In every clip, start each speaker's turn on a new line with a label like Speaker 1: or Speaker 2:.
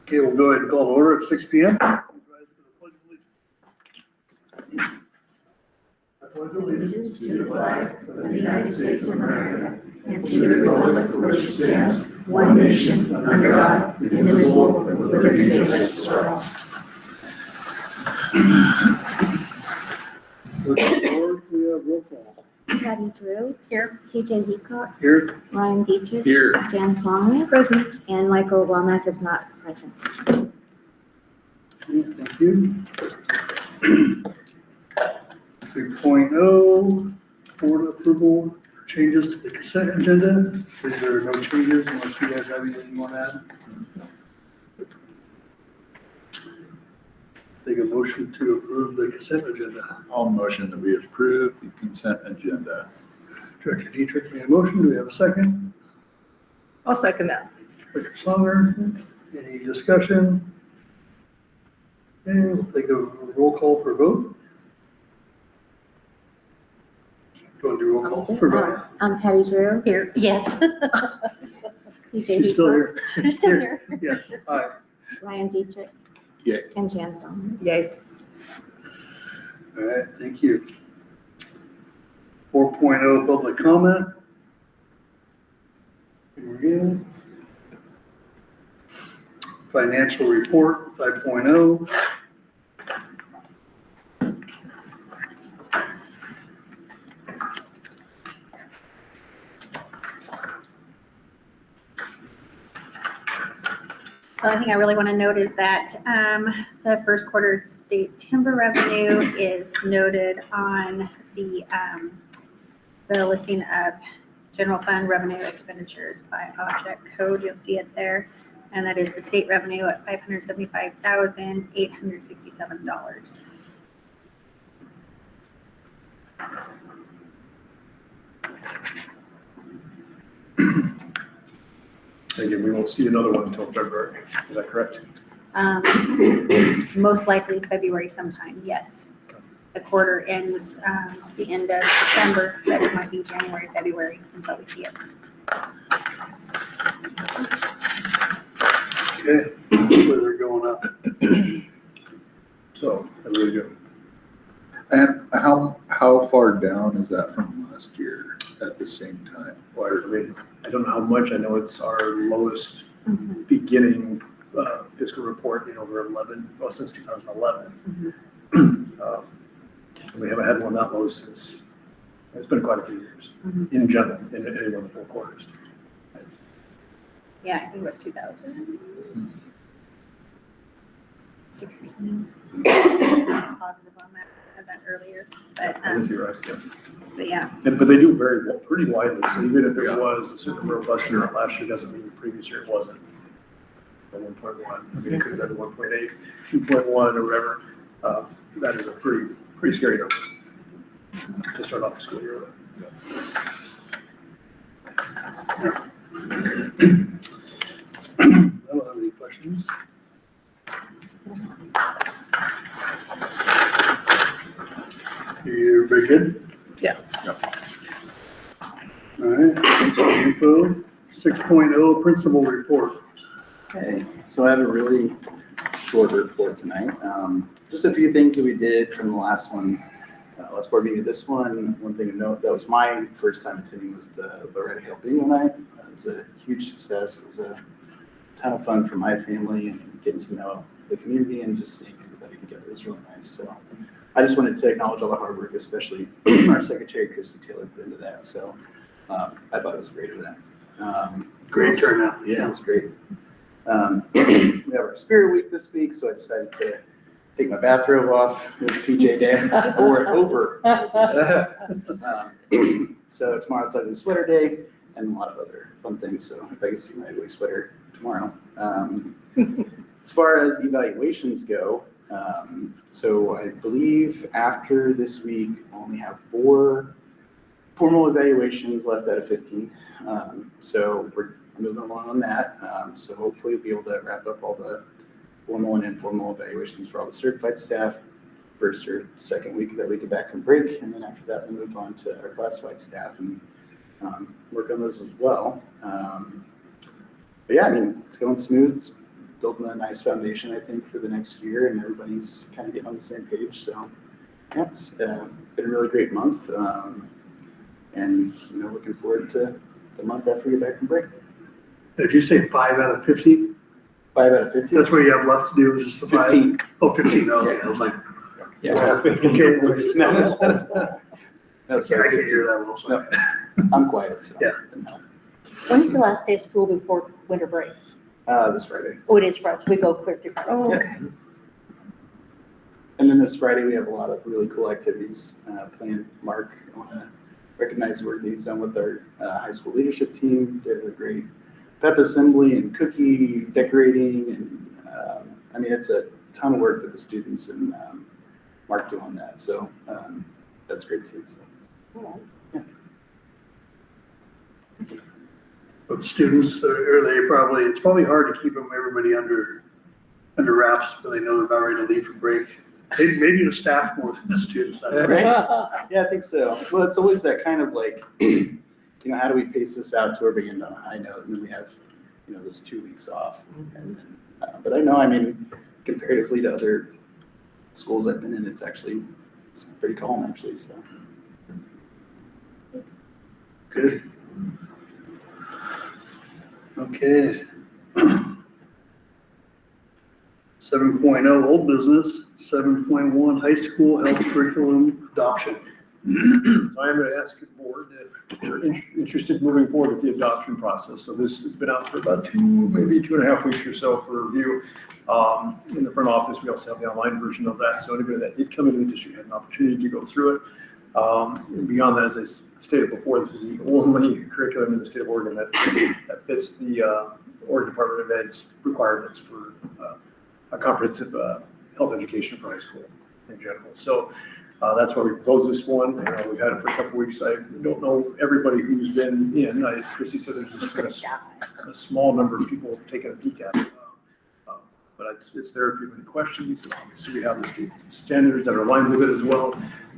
Speaker 1: Okay, we'll go ahead and call to order at 6 p.m.
Speaker 2: I pledge allegiance to the flag of the United States of America and to the republic for which it stands, one nation, under God, indivisible, with liberty and justice for all.
Speaker 1: We have roll call.
Speaker 3: Patty Drew. Here. TJ Heacox.
Speaker 1: Here.
Speaker 3: Ryan Dietrich.
Speaker 4: Here.
Speaker 3: Jan Sonnet. Present. And Michael Womack is not present.
Speaker 1: Thank you. 3.0, board approval, changes to the consent agenda. Is there no changes unless you guys have anything you want to add? Take a motion to approve the consent agenda.
Speaker 4: I'll motion that we approve the consent agenda.
Speaker 1: Director Dietrich made a motion. Do we have a second?
Speaker 2: I'll second that.
Speaker 1: Director Songer, any discussion? Okay, we'll take a roll call for a vote. Go and do roll call for a vote.
Speaker 3: I'm Patty Drew.
Speaker 5: Here, yes.
Speaker 3: TJ
Speaker 1: She's still
Speaker 3: Heacox.
Speaker 1: here.
Speaker 5: She's still here.
Speaker 1: Yes, aye.
Speaker 3: Ryan Dietrich.
Speaker 4: Yay.
Speaker 3: And Jan Sonnet.
Speaker 2: Yay.
Speaker 1: All right, thank you. 4.0 public comment. Here we go. Financial report 5.0.
Speaker 5: The only thing I really want to note is that the first quarter state timber revenue is noted on the listing of general fund revenue expenditures by object code. You'll see it there. And that is the state revenue at $575,867.
Speaker 6: Again, we won't see another one until February. Is that correct?
Speaker 5: Most likely February sometime, yes. The quarter ends the end of December, but it might be January, February until we see it.
Speaker 1: Okay, where they're going up.
Speaker 6: So, I really do.
Speaker 4: And how far down is that from last year at the same time?
Speaker 6: Well, I mean, I don't know how much. I know it's our lowest beginning fiscal report in over 11, well, since 2011. We haven't had one that low since, it's been quite a few years in general, in any of the 4 quarters.
Speaker 5: Yeah, I think it was 2016. Positive on that, had that earlier, but,
Speaker 6: I think you're right, yeah.
Speaker 5: but yeah.
Speaker 6: But they do vary pretty widely, so even if it was a super robust year last year, doesn't mean the previous year it wasn't. At 1.1, I mean, it could have been 1.8, 2.1 or whatever. That is a pretty scary number to start off the school year with.
Speaker 1: I don't have any questions. You very good?
Speaker 2: Yeah.
Speaker 1: All right, thanks for the info. 6.0 principal report.
Speaker 7: Okay, so I have a really short report tonight. Just a few things that we did from the last one, last board meeting. This one thing to note, that was my first time attending, was the Loretta Hale Bingo Night. It was a huge success. It was a ton of fun for my family and getting to know the community and just seeing everybody together. It was really nice. So I just wanted to acknowledge all the hard work, especially our secretary, Christy Taylor, put into that. So I thought it was a great event.
Speaker 1: Great turnout.
Speaker 7: Yeah, it was great. We have our Spirit Week this week, so I decided to take my bathrobe off. It was PJ day, or over. So tomorrow it's Ugly Sweater Day and a lot of other fun things. So if I can see my ugly sweater tomorrow. As far as evaluations go, so I believe after this week, I only have 4 formal evaluations left out of 15. So we're moving along on that. So hopefully we'll be able to wrap up all the formal and informal evaluations for all the certified staff first or second week that we get back from break. And then after that, we'll move on to our classified staff and work on those as well. But yeah, I mean, it's going smooth. It's building a nice foundation, I think, for the next year, and everybody's kind of getting on the same page. So yeah, it's been a really great month, and looking forward to the month after we get back from break.
Speaker 1: Did you say 5 out of 50?
Speaker 7: 5 out of 50.
Speaker 1: That's what you have left to do, is just the 5?
Speaker 7: 15.
Speaker 1: Oh, 15, okay, I was like,
Speaker 7: Yeah.
Speaker 1: okay.
Speaker 7: No,
Speaker 1: Yeah, I
Speaker 7: sorry,
Speaker 1: can
Speaker 7: 15.
Speaker 1: hear that also.
Speaker 7: No. I'm quiet, so.
Speaker 1: Yeah.
Speaker 3: When's the last day of school before winter break?
Speaker 7: This Friday.
Speaker 3: Oh, it is Friday, so we go clear through Friday.
Speaker 2: Oh,
Speaker 7: Yeah.
Speaker 2: okay.
Speaker 7: And then this Friday, we have a lot of really cool activities planned. Mark, I want to recognize the work that he's done with our high school leadership team. Did a great pep assembly and cookie decorating. And I mean, it's a ton of work that the students and Mark do on that. So that's great too. So.
Speaker 1: But the students, it's probably hard to keep everybody under wraps, but they know they're about ready to leave for break. Maybe the staff more than the students. I don't know.
Speaker 7: Right? Yeah, I think so. Well, it's always that kind of like, how do we pace this out to where we end on a high note, and then we have, those 2 weeks off. And, but I know, I mean, comparatively to other schools I've been in, it's pretty calm actually. So.
Speaker 1: Good. Okay. 7.0 old business, 7.1 high school health curriculum adoption.
Speaker 6: So I'm going to ask the board if you're interested in moving forward with the adoption process. So this has been out for about maybe 2.5 weeks or so for review. In the front office, we also have the online version of that. So anybody that did come into the district had an opportunity to go through it. And beyond that, as I stated before, this is the only curriculum in the state of Oregon that fits the Oregon Department of Ed's requirements for a comprehensive health education for high school in general. So that's why we proposed this one. We've had it for a couple weeks. I don't know everybody who's been in. Christy said there's just been a small number of people taking a peek at it. But it's there if you have any questions. Obviously, we have the state standards that are aligned with it as well.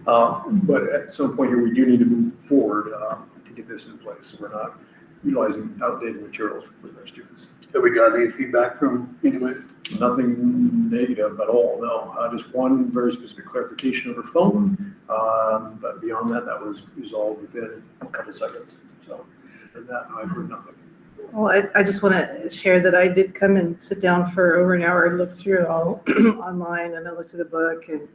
Speaker 6: But at some point here, we do need to move forward to get this in place, so we're not utilizing outdated materials with our students.
Speaker 1: Have we got any feedback from anybody?
Speaker 6: Nothing negative at all, no. Just one very specific clarification over phone, but beyond that, that was resolved within a couple seconds. So, for that, I've heard nothing.
Speaker 2: Well, I just want to share that I did come and sit down for over an hour and look through it all online, and I looked at the book, and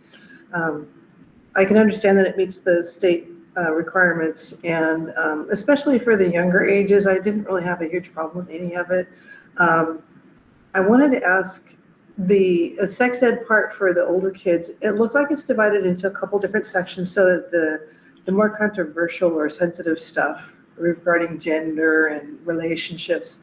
Speaker 2: I can understand that it meets the state requirements, and especially for the younger ages, I didn't really have a huge problem with any of it. I wanted to ask the sex ed part for the older kids. It looks like it's divided into a couple different sections so that the more controversial or sensitive stuff regarding gender and relationships,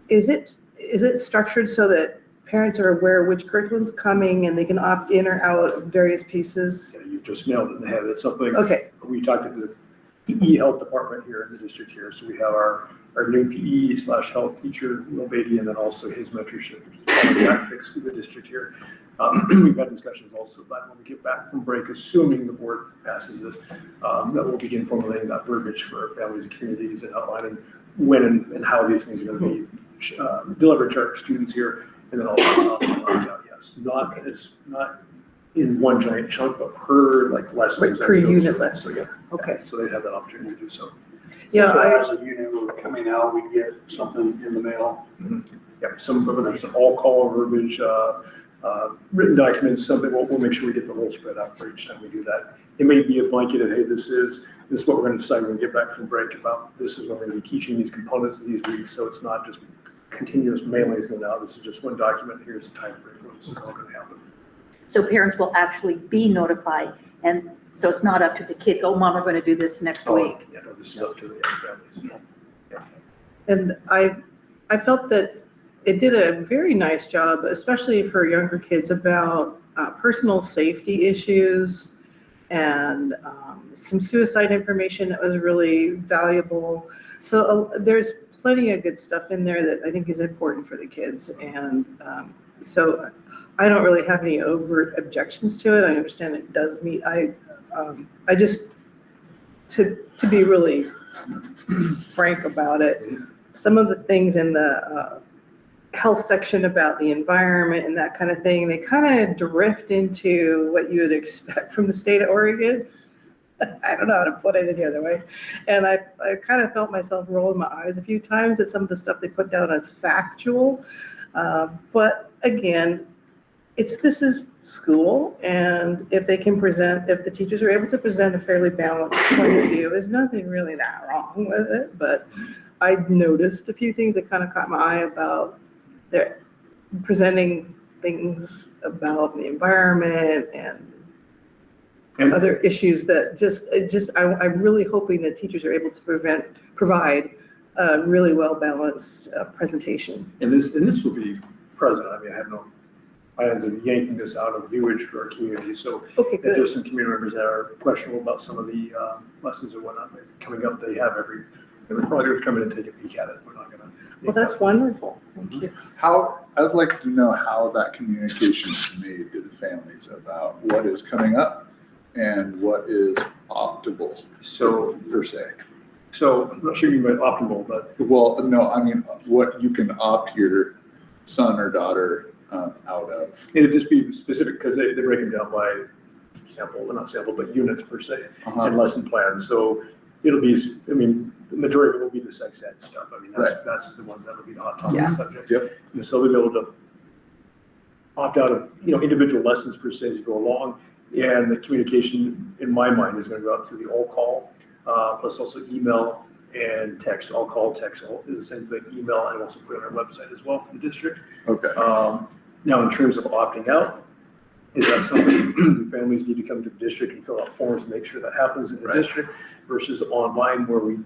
Speaker 2: is it structured so that parents are aware which curriculum's coming and they can opt in or out of various pieces?
Speaker 6: Yeah, you just nailed it in the head. It's something
Speaker 2: Okay.
Speaker 6: we talked to the PE health department here in the district here. So we have our new PE/health teacher, Will Beatty, and then also his mentorship, Jack Fix, through the district here. We've had discussions also about when we get back from break, assuming the board passes this, that we'll begin formulating that verbiage for families and communities and outlining when and how these things are going to be delivered to our students here. And then also, yes, not in one giant chunk, but per lessons.
Speaker 2: Per unit lesson.
Speaker 6: So, yeah.
Speaker 2: Okay.
Speaker 6: So they'd have that opportunity to do so.
Speaker 2: Yeah,
Speaker 1: So
Speaker 2: I-
Speaker 1: as a unit, we're coming out, we get something in the mail.
Speaker 6: Yeah, some of there's all call verbiage, written documents, something, we'll make sure we get the whole spread out for each time we do that. It may be a blanketed, hey, this is what we're going to decide when we get back from break about, this is what we're going to be teaching these components these weeks, so it's not just continuous mailings going out, this is just one document, here's the time frame for this is all going to happen.
Speaker 8: So parents will actually be notified, and so it's not up to the kid, oh, mom, we're going to do this next week.
Speaker 6: Yeah, no, this is up to the families.
Speaker 2: And I felt that it did a very nice job, especially for younger kids, about personal safety issues and some suicide information that was really valuable. So there's plenty of good stuff in there that I think is important for the kids. And so I don't really have any overt objections to it. I understand it does meet, I just, to be really frank about it, some of the things in the health section about the environment and that kind of thing. They kind of drift into what you would expect from the state of Oregon. I don't know how to put it any other way. And I kind of felt myself rolling my eyes a few times at some of the stuff they put down as factual. But again, this is school, and if they can present, if the teachers are able to present a fairly balanced point of view, there's nothing really that wrong with it. But I noticed a few things that kind of caught my eye about their presenting things about the environment and other issues that I'm really hoping that teachers are able to provide a really well-balanced presentation.
Speaker 6: And this will be present. I mean, I have no plans of yanking this out of viewage for our community. So
Speaker 2: Okay,
Speaker 6: if
Speaker 2: good.
Speaker 6: there's some community members that are questionable about some of the lessons or whatnot maybe coming up, they would probably have to come in and take a peek at it. We're not gonna.
Speaker 2: Well, that's wonderful. Thank you.
Speaker 4: I'd like to know how that communication is made to the families about what is coming up and what is optimal,
Speaker 6: So,
Speaker 4: per se.
Speaker 6: I'm not sure you meant optimal, but
Speaker 4: Well, no, I mean, what you can opt your son or daughter out of.
Speaker 6: it'd just be specific because they break them down by not units per se and lesson plans. So it'll be, I mean, the majority of it will be the sex ed stuff. I mean, that's the ones that will be the hot topic
Speaker 2: Yeah.
Speaker 6: subject.
Speaker 4: Yep.
Speaker 6: And so they'll be able to opt out of, individual lessons per se as you go along. And the communication, in my mind, is going to go out through the all call, plus also email and text. All call, text is the same thing. Email, and also put it on our website as well for the district.
Speaker 4: Okay.
Speaker 6: Now, in terms of opting out, is that something families need to come to the district and fill out forms to make sure that happens in the
Speaker 4: Right.
Speaker 6: district versus online where I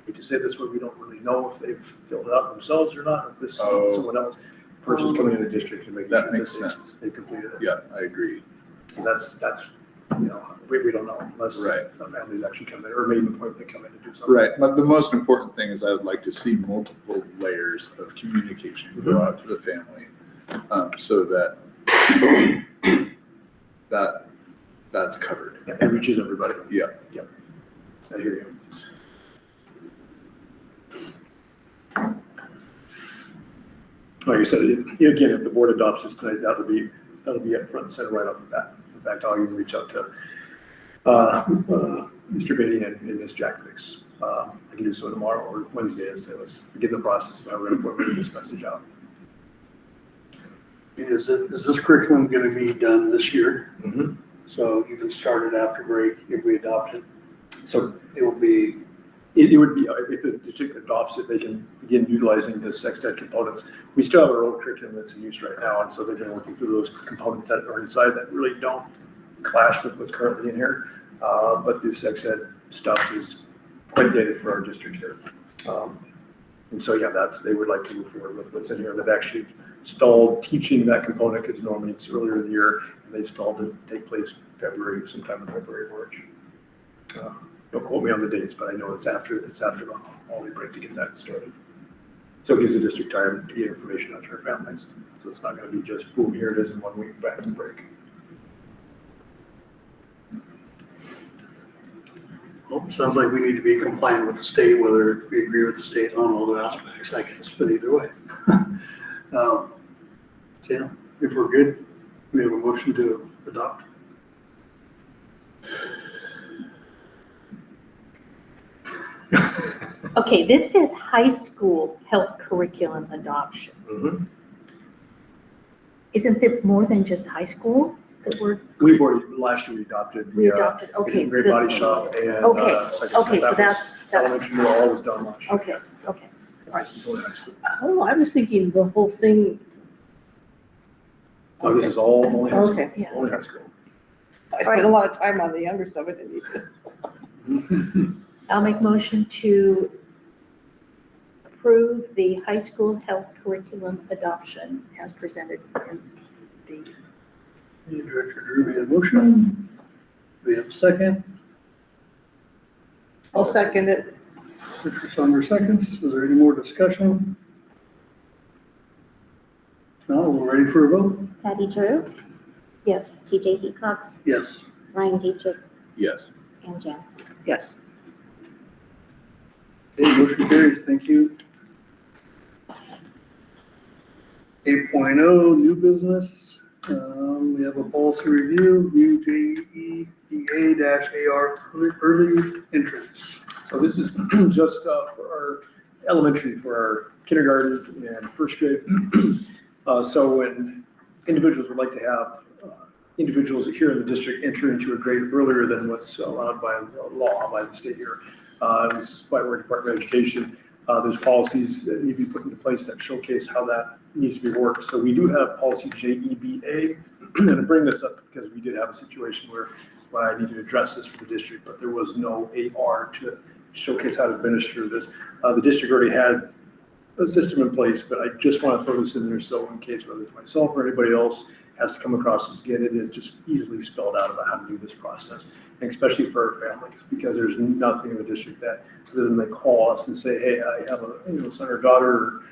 Speaker 6: hate to say this, where we don't really know if they've filled it out themselves or not, if this is someone else versus coming in the district and making
Speaker 4: That
Speaker 6: sure
Speaker 4: makes
Speaker 6: that
Speaker 4: sense.
Speaker 6: they completed it.
Speaker 4: Yeah, I agree.
Speaker 6: Because that's, we don't know unless
Speaker 4: Right.
Speaker 6: the families actually come in or made an appointment to come in to do something.
Speaker 4: Right, but the most important thing is I would like to see multiple layers of communication go out to the family, so that that's covered.
Speaker 6: Yeah, it reaches everybody.
Speaker 4: Yeah.
Speaker 6: Yep. I hear you. Like you said, again, if the board adopts this tonight, that'll be up front and center right off the bat. In fact, I'll even reach out to Mr. Beatty and Ms. Jack Fix. I can do so tomorrow or Wednesday and say, let's begin the process of how we're going to formulate this message out.
Speaker 1: Is this curriculum going to be done this year?
Speaker 6: Mhm.
Speaker 1: So you can start it after break if we adopt it.
Speaker 6: So
Speaker 1: It will be,
Speaker 6: it would be, if the district adopts it, they can begin utilizing the sex ed components. We still have our old curriculum that's in use right now, and so they've been working through those components that are inside that really don't clash with what's currently in here. But the sex ed stuff is quite dated for our district here. And so, yeah, they would like to move forward with what's in here. They've actually stalled teaching that component because normally it's earlier in the year, and they stalled to take place sometime in February, March. Don't quote me on the dates, but I know it's after the holiday break to get that started. So it gives the district time to get information out to our families. So it's not going to be just boom, here it is in 1 week, back from break.
Speaker 1: well, sounds like we need to be compliant with the state, whether we agree with the state on all the aspects, I guess, but either way. So, yeah, if we're good, we have a motion to adopt.
Speaker 8: Okay, this says high school health curriculum adoption.
Speaker 6: Mhm.
Speaker 8: Isn't there more than just high school that we're,
Speaker 6: We've already, last year we adopted
Speaker 8: we
Speaker 6: the
Speaker 8: adopted? Okay.
Speaker 6: Great
Speaker 8: the-
Speaker 6: Body Shop and.
Speaker 8: Okay,
Speaker 6: Second
Speaker 8: okay,
Speaker 6: Step.
Speaker 8: so
Speaker 6: That was
Speaker 8: that's,
Speaker 6: elementary, middle, all was done last year.
Speaker 8: okay, okay.
Speaker 6: This is only high school.
Speaker 2: Oh, I was thinking the whole thing,
Speaker 6: Oh, this is all only high school.
Speaker 2: okay.
Speaker 8: Yeah.
Speaker 6: Only high school.
Speaker 2: I spent a lot of time on the younger stuff, I didn't need to.
Speaker 8: I'll make motion to approve the high school health curriculum adoption as presented in the,
Speaker 1: Director Drew made a motion. We have a second.
Speaker 2: I'll second it.
Speaker 1: Richard Summer seconds. Is there any more discussion? No, we're ready for a vote?
Speaker 3: Patty Drew,
Speaker 8: yes.
Speaker 3: TJ Hecox,
Speaker 1: Yes.
Speaker 3: Ryan Dietrich,
Speaker 4: Yes.
Speaker 3: and Jansen.
Speaker 2: Yes.
Speaker 1: Okay, motion carries. Thank you. 8.0, new business. We have a policy review, new JEBA-AR early entrance.
Speaker 6: So this is just for our elementary, for our kindergarten and first grade. So when individuals would like to have individuals here in the district enter into a grade earlier than what's allowed by law, by the state here, this is by our Department of Education. There's policies that need to be put into place that showcase how that needs to be worked. So we do have policy JEBA, and I bring this up because we did have a situation where I needed to address this for the district, but there was no AR to showcase how to administer this. The district already had a system in place, but I just want to throw this in there so in case whether it's myself or anybody else has to come across this again, it is just easily spelled out about how to do this process, and especially for our families, because there's nothing in the district that, other than they call us and say, hey, I have a son or daughter,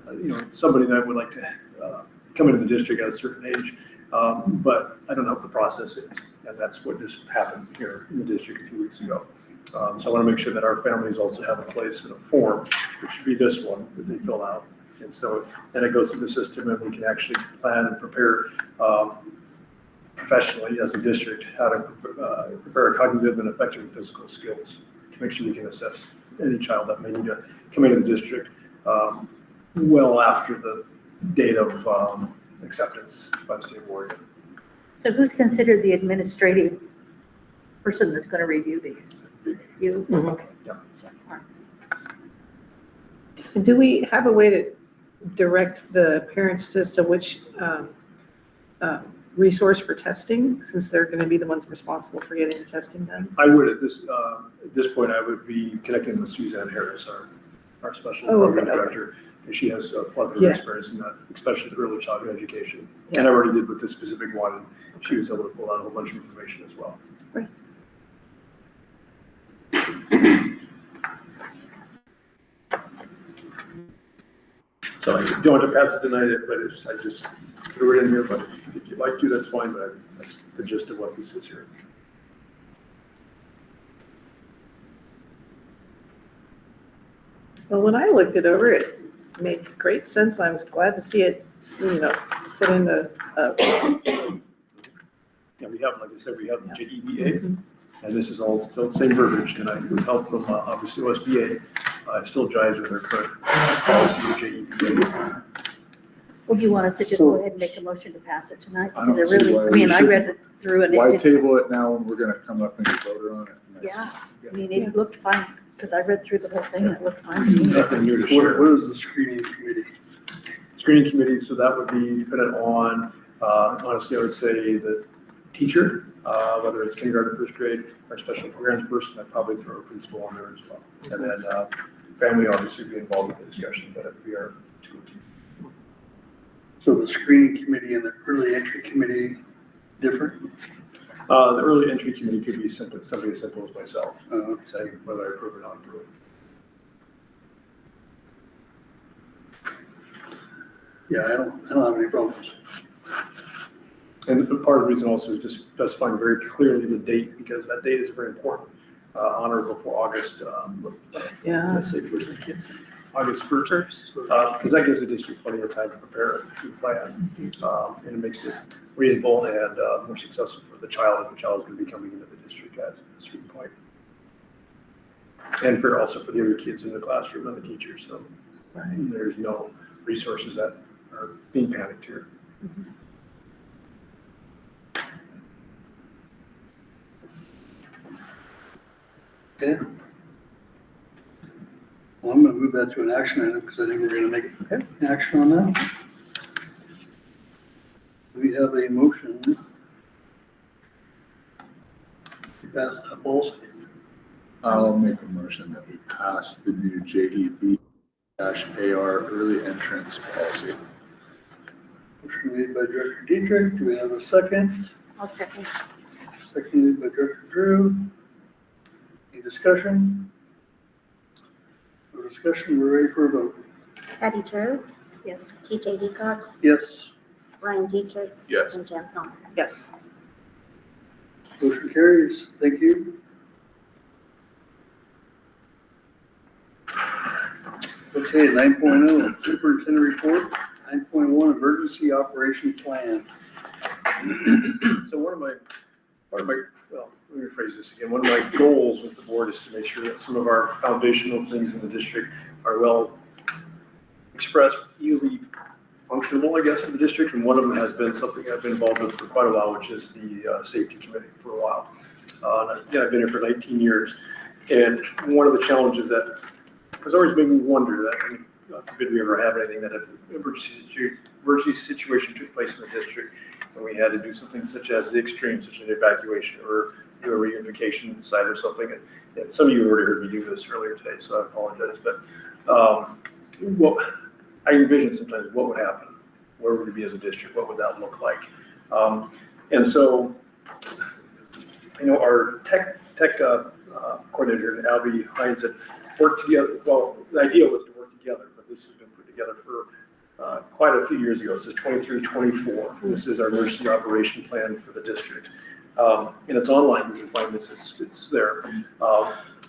Speaker 6: or somebody that would like to come into the district at a certain age, but I don't know what the process is, and that's what just happened here in the district a few weeks ago. So I want to make sure that our families also have a place in a form, which should be this one that they fill out. And so then it goes through the system and we can actually plan and prepare professionally as a district how to prepare cognitive and affective and physical skills to make sure we can assess any child that may need to come into the district well after the date of acceptance by the state of Oregon.
Speaker 8: So who's considered the administrative person that's going to review these? You?
Speaker 2: Mhm.
Speaker 8: Okay.
Speaker 6: Yeah.
Speaker 8: So, all right.
Speaker 2: And do we have a way to direct the parents as to which resource for testing, since they're going to be the ones responsible for getting the testing done?
Speaker 6: I would at this point, I would be connecting with Suzanne Harris, our special
Speaker 2: Oh, okay,
Speaker 6: program
Speaker 2: okay.
Speaker 6: director. And she has a plethora of
Speaker 2: Yeah.
Speaker 6: experience in that, especially the early childhood education.
Speaker 2: Yeah.
Speaker 6: And I already did with this specific one, and she was able to pull out a whole bunch of information as well.
Speaker 2: Right.
Speaker 6: So I don't want to pass it tonight, but I just threw it in here, but if you'd like to, that's fine, but that's the gist of what this is here.
Speaker 2: Well, when I looked it over, it made great sense. I was glad to see it, put in a
Speaker 6: Yeah, we have, like I said, we have the JEBA, and this is all still the same verbiage, and with help from obviously OSBA, it still jives with their current policy with JEBA.
Speaker 8: Well, do you want us to just go ahead and make a motion to pass it tonight?
Speaker 4: I
Speaker 8: Because
Speaker 4: don't see
Speaker 8: really,
Speaker 4: why
Speaker 8: I
Speaker 4: we
Speaker 8: mean, I
Speaker 4: should.
Speaker 8: read it through and
Speaker 4: Why
Speaker 8: it did,
Speaker 4: table it now when we're gonna come up and get voted on it next?
Speaker 8: yeah, I mean, it looked fine, because I read through the whole thing and it looked fine to me.
Speaker 6: Nothing new to
Speaker 1: What
Speaker 6: share.
Speaker 1: what is the screening committee?
Speaker 6: Screening committee, so that would be dependent on, honestly, I would say the teacher, whether it's kindergarten, first grade, or special programs person, I'd probably throw a principal on there as well. And then family obviously would be involved with the discussion, but it'd be our school team.
Speaker 1: So the screening committee and the early entry committee different?
Speaker 6: The early entry committee could be something as simple as myself,
Speaker 1: Uh,
Speaker 6: saying whether I approve or not approve.
Speaker 1: Yeah, I don't have any problems.
Speaker 6: And part of the reason also is just specifying very clearly the date, because that date is very important. On or before August,
Speaker 2: Yeah.
Speaker 6: let's say first, I can't say, August 1st. Because that gives the district plenty of time to prepare to plan. And it makes it reasonable and more successful for the child if the child is going to be coming into the district at a certain point. And also for the other kids in the classroom and the teachers, so there's no resources that are being panicked here.
Speaker 1: Okay. Well, I'm gonna move that to an action item because I think we're gonna make an action on that. We have a motion to pass that policy.
Speaker 4: I'll make a motion that we pass the new JEB-AR early entrance policy.
Speaker 1: Motion made by Director Dietrich. Do we have a second?
Speaker 3: I'll second.
Speaker 1: Seconded by Director Drew. Any discussion? No discussion, we're ready for a vote.
Speaker 3: Patty Drew,
Speaker 8: Yes.
Speaker 3: TJ Decox,
Speaker 1: Yes,
Speaker 3: Ryan Dietrich,
Speaker 4: Yes.
Speaker 3: and Jen Song.
Speaker 2: Yes.
Speaker 1: motion carries. Thank you. Okay, 9.0, superintendent report. 9.1, emergency operation plan.
Speaker 6: So one of my, well, let me rephrase this again. One of my goals with the board is to make sure that some of our foundational things in the district are well expressed, easily functional, I guess, for the district. And one of them has been something I've been involved with for quite a while, which is the safety committee for a while. Yeah, I've been here for 19 years. And one of the challenges that has always made me wonder that, God forbid we ever have anything, that if an emergency situation took place in the district and we had to do something such as the extreme, such as an evacuation or do a reunification site or something. And some of you already heard me do this earlier today, so I apologize. But what I envision sometimes what would happen, where would we be as a district, what would that look like? And so, you know, our tech coordinator, Albie Hines, had worked together. Well, the idea was to work together, but this has been put together for quite a few years ago. This is 23-24. This is our emergency operation plan for the district. And it's online. You can find this. It's there.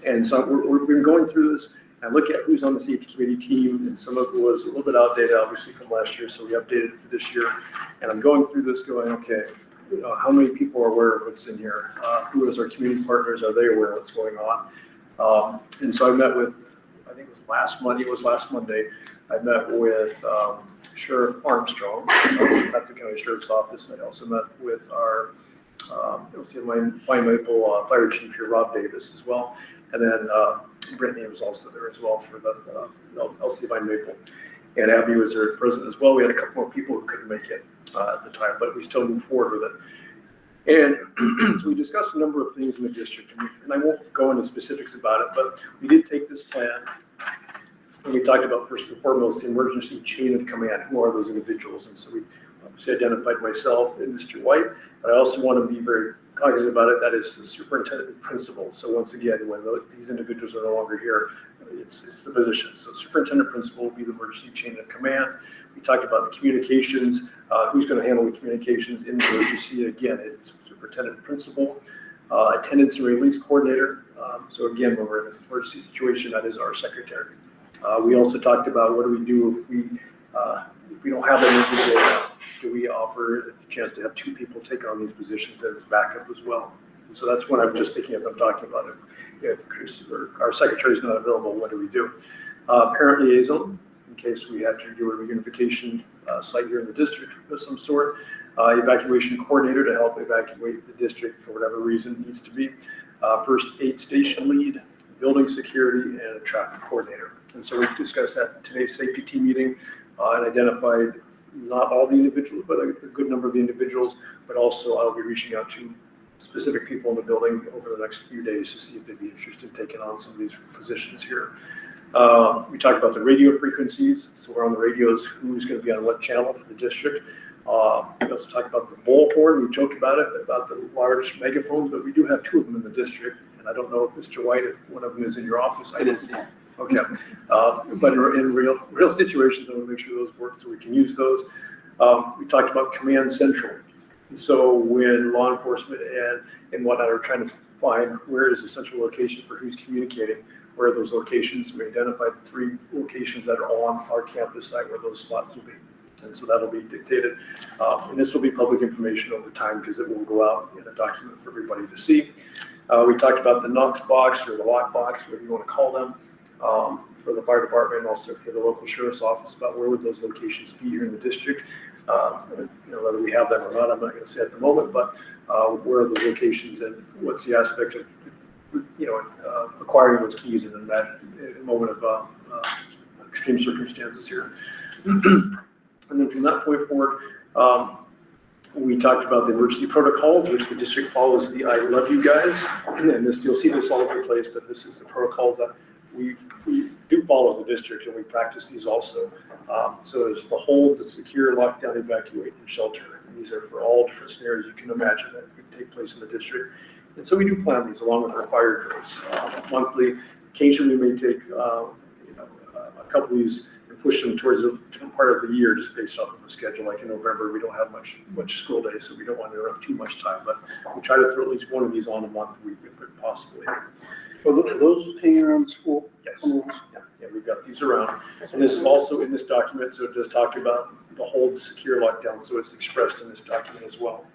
Speaker 6: And so we've been going through this. I look at who's on the safety committee team, and some of it was a little bit outdated, obviously, from last year. So we updated it for this year. And I'm going through this going, okay, you know, how many people are aware of what's in here? Who is our community partners? Are they aware of what's going on? And so I met with, I think it was last Monday, I met with Sheriff Armstrong at the County Sheriff's Office. I also met with our Pine Maple Fire Chief here, Rob Davis, as well. And then Brittany was also there as well for the LC Pine Maple. And Abby was there present as well. We had a couple more people who couldn't make it at the time, but we still moved forward with it. And so we discussed a number of things in the district, and I won't go into specifics about it, but we did take this plan and we talked about, first and foremost, the emergency chain of command. Who are those individuals? And so we obviously identified myself and Mr. White, but I also want to be very cognizant about it. That is the superintendent and principal. So once again, when these individuals are no longer here, it's the position. So superintendent principal will be the emergency chain of command. We talked about the communications, who's going to handle the communications in the emergency. Again, it's superintendent principal, attendance and release coordinator. So again, when we're in an emergency situation, that is our secretary. We also talked about what do we do if we don't have an individual. Do we offer a chance to have two people take on these positions as backup as well? And so that's what I'm just thinking as I'm talking about it. If Chris or our secretary is not available, what do we do? Parent liaison, in case we have to do a reunification site here in the district of some sort. Evacuation coordinator to help evacuate the district for whatever reason needs to be. First aid station lead, building security, and a traffic coordinator. And so we discussed that at today's safety team meeting and identified not all the individuals, but a good number of the individuals, but also I'll be reaching out to specific people in the building over the next few days to see if they'd be interested in taking on some of these positions here. We talked about the radio frequencies. So we're on the radios, who's going to be on what channel for the district. We also talked about the bullhorn. We joked about it, about the large megaphones, but we do have two of them in the district. And I don't know if Mr. White, if one of them is in your office.
Speaker 7: It is, yeah.
Speaker 6: Okay, but in real situations, I want to make sure those work so we can use those. We talked about Command Central. And so when law enforcement and whatnot are trying to find where is the central location for who's communicating, where are those locations, we identified the 3 locations that are on our campus site where those slots will be. And so that'll be dictated. And this will be public information over time because it will go out in a document for everybody to see. We talked about the Knox box or the lock box, whatever you want to call them. For the fire department and also for the local sheriff's office about where would those locations be here in the district. You know, whether we have them or not, I'm not going to say at the moment, but where are the locations and what's the aspect of, you know, acquiring those keys in that moment of extreme circumstances here. And then from that point forward, we talked about the emergency protocols, which the district follows the I love you guys. And this, you'll see this all over the place, but this is the protocols that we do follow as a district, and we practice these also. So there's the hold, the secure, lockdown, evacuate, and shelter. And these are for all different scenarios you can imagine that could take place in the district. And so we do plan these along with our fire drills monthly. Occasionally, we may take a couple of these and push them towards a different part of the year, just based off of the schedule. Like in November, we don't have much school days, so we don't want to interrupt too much time. But we try to throw at least one of these on a month if possible.
Speaker 1: Well, those hanging around the school?
Speaker 6: Yes.
Speaker 1: Yeah.
Speaker 6: and we've got these around. And this is also in this document, so it does talk about the hold secure lockdown, so it's expressed in this document as well.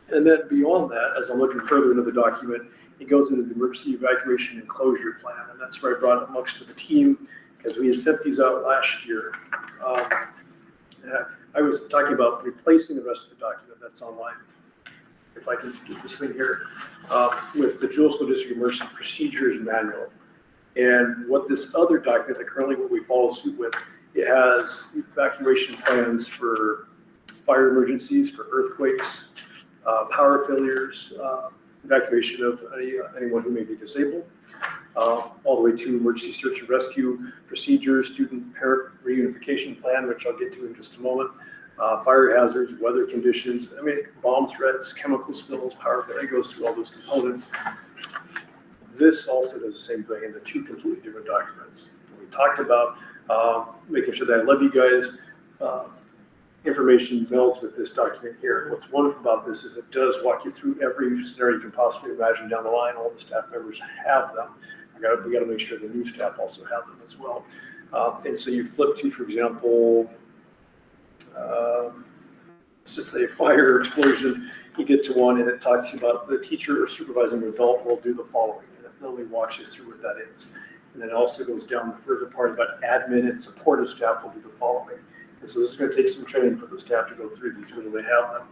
Speaker 6: And then beyond that, as I'm looking further into the document, it goes into the emergency evacuation and closure plan, and that's where I brought it amongst to the team, because we had sent these out last year. I was talking about replacing the rest of the document that's online. If I can get this thing here, with the Jewel School District Emergency Procedures Manual. And what this other document that currently what we follow suit with, it has evacuation plans for fire emergencies, for earthquakes, power failures, evacuation of anyone who may be disabled, all the way to emergency search and rescue procedures, student parent reunification plan, which I'll get to in just a moment, fire hazards, weather conditions, bomb threats, chemical spills, power failure, it goes through all those components. This also does the same thing in the two completely different documents. We talked about making sure that I love you guys. Information melds with this document here. What's wonderful about this is it does walk you through every scenario you can possibly imagine down the line. All the staff members have them. We got to make sure the new staff also have them as well. And so you flip to, for example, let's just say fire explosion. You get to one and it talks to you about the teacher or supervising adult will do the following. And it literally walks you through what that is. And then it also goes down the further part about admin and supportive staff will do the following. And so this is going to take some training for the staff to go through these when they have them.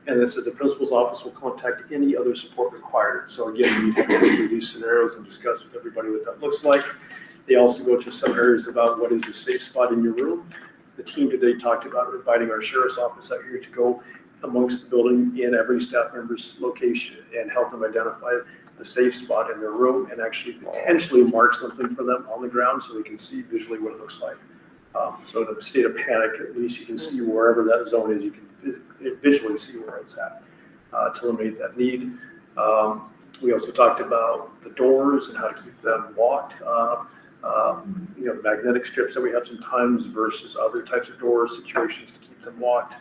Speaker 6: And this is the principal's office will contact any other support required. So again, we have to go through these scenarios and discuss with everybody what that looks like. They also go to some areas about what is a safe spot in your room. The team today talked about inviting our sheriff's office out here to go amongst the building in every staff member's location and help them identify the safe spot in their room and actually potentially mark something for them on the ground so they can see visually what it looks like. So in a state of panic, at least you can see wherever that zone is, you can visually see where it's at to eliminate that need. We also talked about the doors and how to keep them locked. The magnetic strips that we have sometimes versus other types of door situations to keep them locked.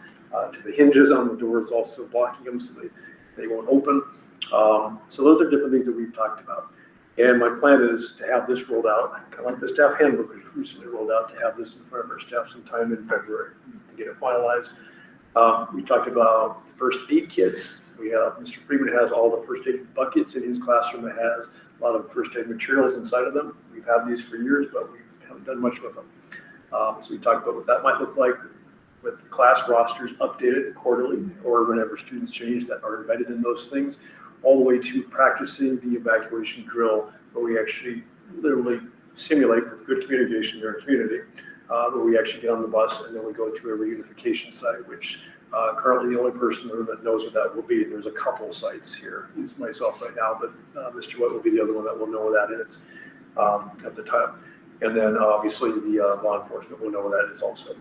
Speaker 6: To the hinges on the doors also blocking them so they won't open. So those are different things that we've talked about. And my plan is to have this rolled out, kind of like the staff handbook was recently rolled out, to have this in front of our staff sometime in February to get it finalized. We talked about first aid kits. We have, Mr. Freeman has all the first aid buckets in his classroom that has a lot of first aid materials inside of them. We've had these for years, but we haven't done much with them. So we talked about what that might look like with the class rosters updated quarterly or whenever students change that are embedded in those things, all the way to practicing the evacuation drill where we actually literally simulate with good communication in our community, where we actually get on the bus and then we go to a reunification site, which currently the only person that knows what that will be. There's a couple sites here. It's myself right now, but Mr. Webb will be the other one that will know what that is at the time. And then obviously the law enforcement will know what that is also.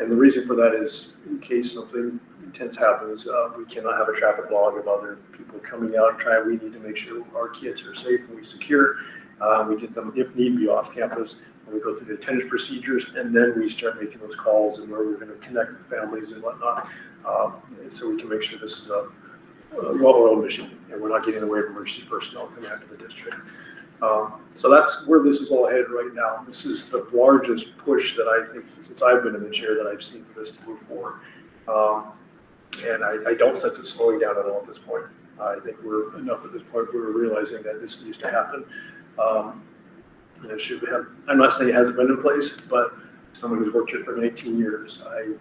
Speaker 6: And the reason for that is in case something intense happens, we cannot have a traffic log of other people coming out and trying. We need to make sure our kids are safe and we secure. We get them, if need be, off campus, and we go through the attendance procedures, and then we start making those calls and where we're going to connect with families and whatnot. So we can make sure this is a well-oiled machine and we're not getting in the way of emergency personnel coming out to the district. So that's where this is all headed right now. This is the largest push that I think since I've been in the chair that I've seen for this to move forward. And I don't sense it slowing down at all at this point. I think we're enough at this point where we're realizing that this needs to happen. And it should have, I'm not saying it hasn't been in place, but someone who's worked here for 18 years, I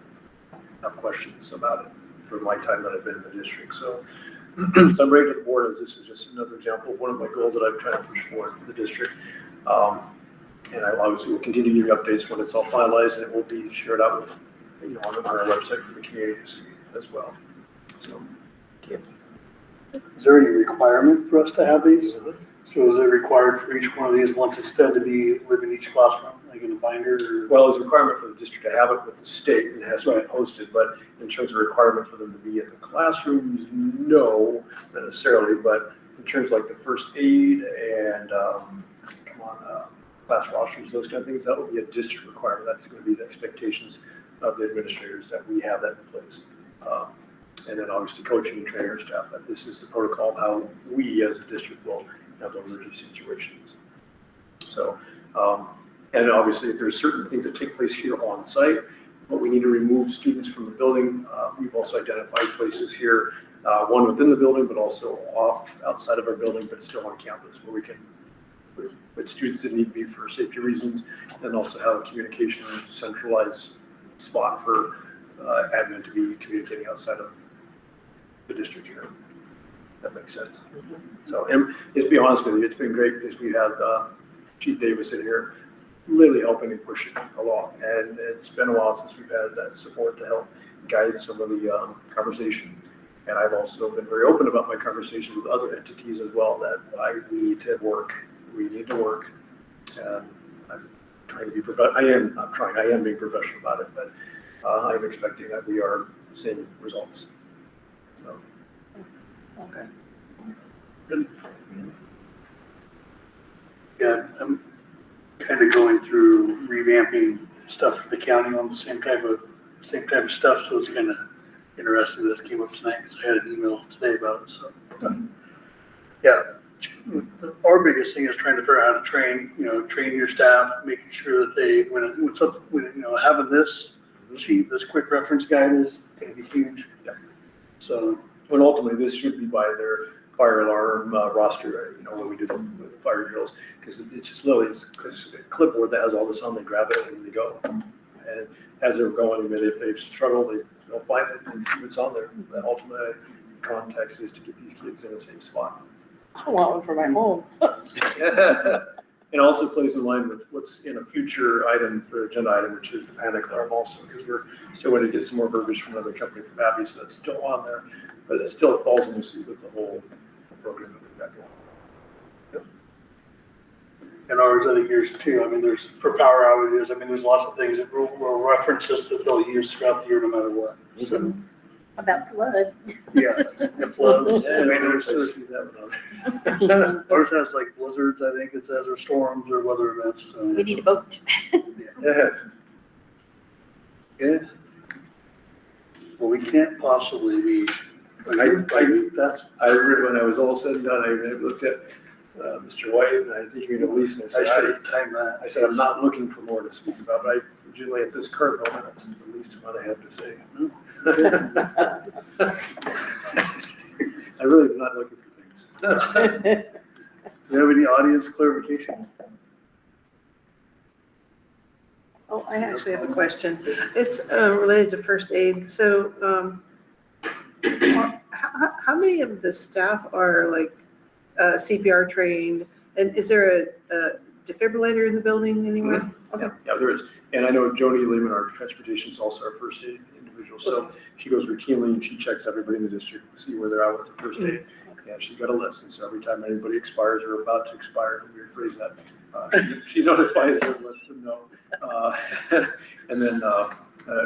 Speaker 6: have questions about it from my time that I've been in the district. So I'm ready to the board as this is just another example of one of my goals that I'm trying to push forward for the district. And I obviously will continue to give you updates when it's all finalized, and it will be shared out with, on our website for the community to see as well. So,
Speaker 1: Is there any requirement for us to have these? So is it required for each one of these once it's done to be live in each classroom, like in a binder? Or?
Speaker 6: well, it's a requirement for the district to have it with the state and it has to be posted, but in terms of requirement for them to be in the classrooms, no, not necessarily, but in terms of like the first aid and class rosters, those kind of things, that will be a district requirement. That's going to be the expectations of the administrators that we have that in place. And then obviously coaching and training our staff that this is the protocol of how we as a district will handle emergency situations. So, and obviously, if there's certain things that take place here on site, but we need to remove students from the building. We've also identified places here, one within the building, but also outside of our building, but still on campus, where we can put students that need to be for safety reasons, and also have a communication centralized spot for admin to be communicating outside of the district here. That makes sense. So, and just to be honest with you, it's been great because we had Chief Davis in here really helping and pushing along. And it's been a while since we've had that support to help guide some of the conversation. And I've also been very open about my conversations with other entities as well, that we need to work. We need to work. And I'm trying to be I am being professional about it, but I'm expecting that we are seeing results. So.
Speaker 8: Okay.
Speaker 1: Yeah, I'm kind of going through revamping stuff for the county on the same type of stuff, so it's kind of interesting this came up tonight, because I had an email today about it, so. Yeah, our biggest thing is trying to figure out how to train your staff, making sure that they, having this sheet, this quick reference guide is gonna be huge.
Speaker 6: Yeah.
Speaker 1: So.
Speaker 6: But ultimately, this should be by their fire alarm roster, when we do the fire drills, because it's just literally it's a clipboard that has all this on, they grab it and they go. And as they're going, if they've struggled, they'll find it and see what's on there. But ultimately, the context is to get these kids in the same spot.
Speaker 2: I want one for my home.
Speaker 6: It also plays in line with what's in a future item for agenda item, which is the panic alarm also, because we're still going to get some more verbiage from another company from Abby, so that's still on there. But it still falls into suit with the whole program that we've got going.
Speaker 1: And ours, I think yours too. I mean, there's for power outages. I mean, there's lots of things that will reference this that they'll use throughout the year, no matter what. So,
Speaker 8: About flood.
Speaker 1: yeah, it floods. I mean, there's
Speaker 6: that
Speaker 1: ours has like blizzards. I think it says, or storms or weather events. So.
Speaker 8: We need a boat.
Speaker 6: yeah.
Speaker 1: Yeah. Well, we can't possibly be.
Speaker 6: I remember when I was all said and done, I looked at Mr. White, and I think you're in a lease, and
Speaker 1: I should have timed that.
Speaker 6: I said, I'm not looking for more to speak about, but generally at this current moment, that's the least amount I have to say. I really am not looking for things.
Speaker 1: Do you have any audience clarification?
Speaker 2: Oh, I actually have a question. It's related to first aid. So how many of the staff are like CPR trained? And is there a defibrillator in the building anywhere? Okay.
Speaker 6: Yeah, there is. And I know Joni Lehman, our transportation, is also our first aid individual. So she goes routinely and she checks everybody in the district to see where they're at with their first aid. Yeah, she's got a list. And so every time anybody expires or about to expire, we rephrase that, she notifies them, lets them know. And then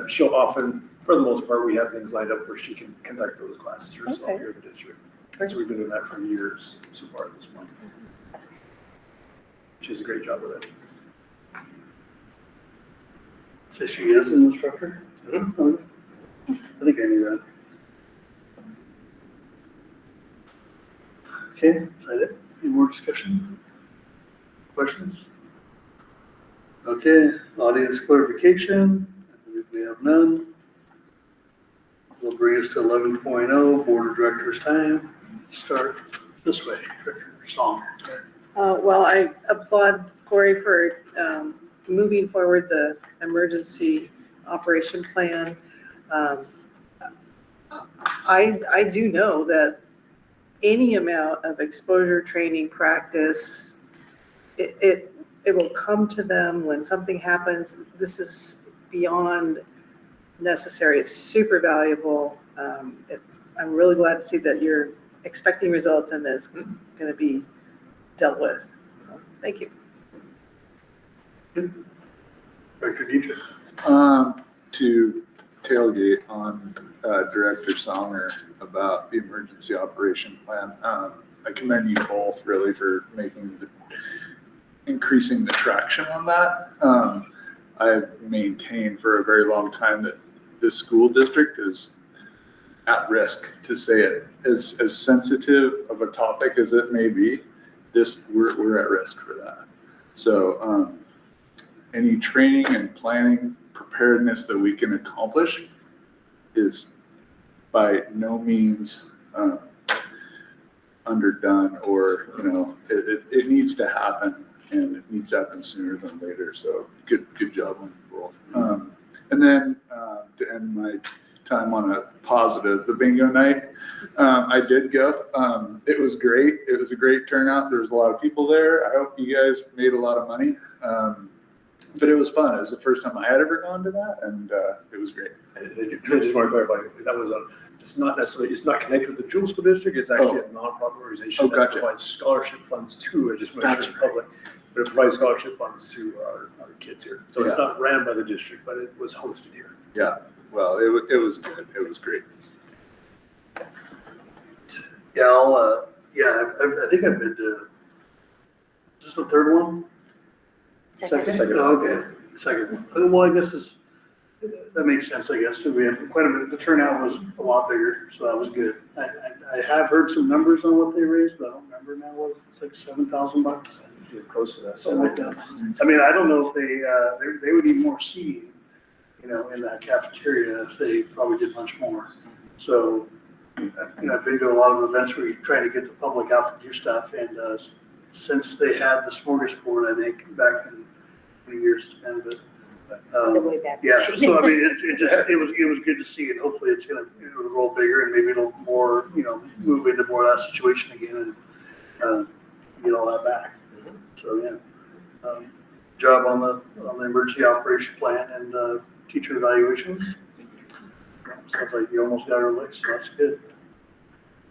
Speaker 6: she'll often, for the most part, we have things lined up where she can conduct those classes herself here in the district. So we've been doing that for years so far at this point. She does a great job with it.
Speaker 1: So she is an instructor? Mm-hmm. I think I knew that. Okay, is that it? Any more discussion? Questions? Okay, audience clarification. I believe we have none. We'll bring us to 11.0, Board of Directors time. Start this way, Director Song.
Speaker 2: Well, I applaud Corey for moving forward the emergency operation plan. I do know that any amount of exposure training practice, it will come to them when something happens. This is beyond necessary. It's super valuable. I'm really glad to see that you're expecting results and that it's going to be dealt with. Thank you.
Speaker 1: Director Dietrich.
Speaker 4: To tailgate on Director Songer about the emergency operation plan. I commend you both really for increasing the traction on that. I've maintained for a very long time that this school district is at risk, to say it as sensitive of a topic as it may be. We're at risk for that. So any training and planning preparedness that we can accomplish is by no means underdone, or, it needs to happen, and it needs to happen sooner than later. So good job on both. And then to end my time on a positive, the bingo night, I did go. It was great. It was a great turnout. There was a lot of people there. I hope you guys made a lot of money. But it was fun. It was the first time I had ever gone to that, and it was great.
Speaker 6: And I just want to clarify, that was it's not necessarily, it's not connected with the Jewel School District, it's actually a nonprofit organization that
Speaker 4: gotcha.
Speaker 6: provides scholarship funds to, I just want to make sure the public, but it provides scholarship funds to our kids here. So it's not ran by the district, but it was hosted here.
Speaker 4: Yeah. Well, it was good. It was great.
Speaker 1: Yeah, I think I've been to, is this the third one?
Speaker 6: Second.
Speaker 1: Oh, okay, second one. Well, I guess that makes sense, I guess. So we had quite a bit, the turnout was a lot bigger, so that was good. I have heard some numbers on what they raised, but I don't remember now, what it's like $7,000?
Speaker 6: You're close to that.
Speaker 1: Something like that. I mean, I don't know if they would need more seating, in that cafeteria, if they probably did much more. So, I've been to a lot of events where you try to get the public out to do stuff, and since they had the smorgasbord, I think, back in 20 years it's been, but
Speaker 3: The way back.
Speaker 1: yeah, so I mean, it was good to see, and hopefully it's gonna roll bigger, and maybe it'll more, move into more of that situation again, and get all that back. So, yeah, job on the emergency operation plan and teacher evaluations. Sounds like you almost got her licked, so that's good.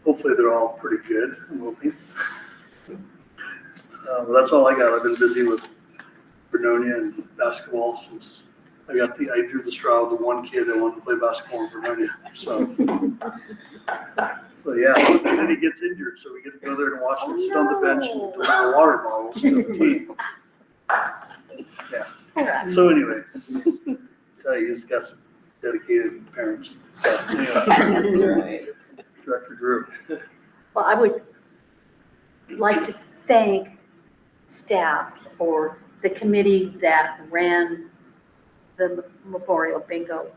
Speaker 1: Hopefully they're all pretty good, I'm hoping. But that's all I got. I've been busy with Vernonia and basketball since I drew the straw with the one kid that wanted to play basketball in Vernonia. So yeah, and then he gets injured, so we get to go there and watch him sit on the bench and deliver water bottles to the team. Yeah. So anyway, tell you, he's got some dedicated parents. So,
Speaker 2: That's right.
Speaker 1: Director Drew.
Speaker 8: Well, I would like to thank staff or the committee that ran the Memorial Bingo.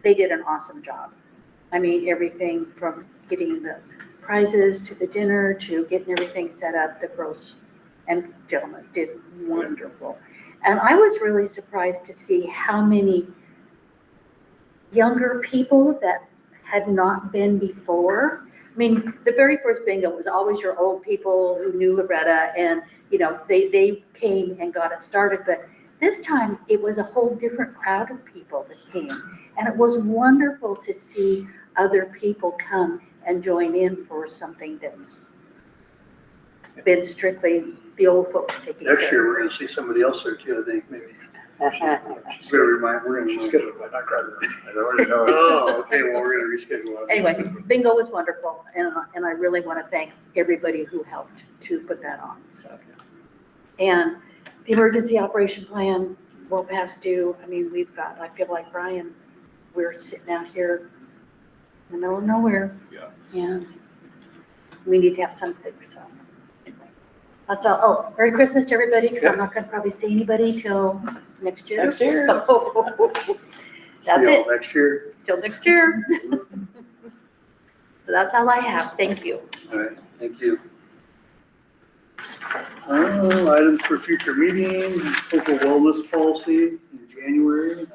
Speaker 8: They did an awesome job. I mean, everything from getting the prizes to the dinner to getting everything set up, the girls and gentlemen did wonderful. And I was really surprised to see how many younger people that had not been before. I mean, the very first bingo was always your old people who knew Loretta, and they came and got it started. But this time it was a whole different crowd of people that came, and it was wonderful to see other people come and join in for something that's been strictly the old folks taking care of.
Speaker 1: Next year, we're gonna see somebody else there too, I think, maybe. We're gonna
Speaker 6: She's scheduled by not Crowder. I already know.
Speaker 1: Oh, okay, well, we're gonna reschedule that.
Speaker 8: Anyway, bingo was wonderful, and I really want to thank everybody who helped to put that on, so. And the emergency operation plan, well past due. I mean, I feel like Brian, we're sitting out here in the middle of nowhere.
Speaker 4: Yeah.
Speaker 8: And we need to have something, so. Anyway, that's all. Oh, Merry Christmas to everybody, because I'm not gonna probably see anybody till next year.
Speaker 2: Next year.
Speaker 8: That's
Speaker 1: See
Speaker 8: it,
Speaker 1: y'all next year.
Speaker 8: till next year. So that's all I have. Thank you.
Speaker 1: All right, thank you. Items for future meetings, local wellness policy in January,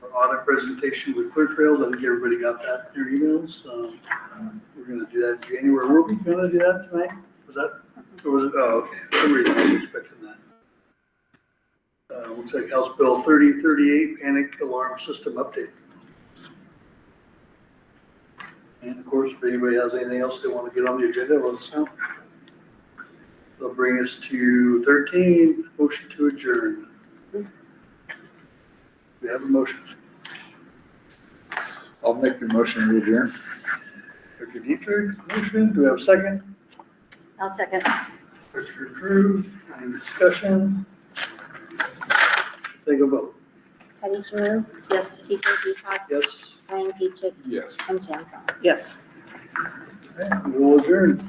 Speaker 1: our audit presentation with Clear Trails. I think everybody got that in their emails. We're gonna do that in January. Were we gonna do that tonight? Was that, or was it, oh, okay, for some reason I was expecting that. Looks like House Bill 3038, panic alarm system update. And of course, if anybody has anything else they want to get on the agenda, let us know. They'll bring us to 13, motion to adjourn. We have a motion.
Speaker 4: I'll make the motion to adjourn.
Speaker 1: Dr. Dietrich, motion. Do we have a second?
Speaker 8: I'll second.
Speaker 1: Dr. Drew, any discussion? Take a vote.
Speaker 3: Patty Drew,
Speaker 8: Yes.
Speaker 3: TJ Detox,
Speaker 1: Yes,
Speaker 3: Brian Dietrich,
Speaker 4: Yes.
Speaker 3: and Jen Song.
Speaker 2: Yes.
Speaker 1: okay, we will adjourn.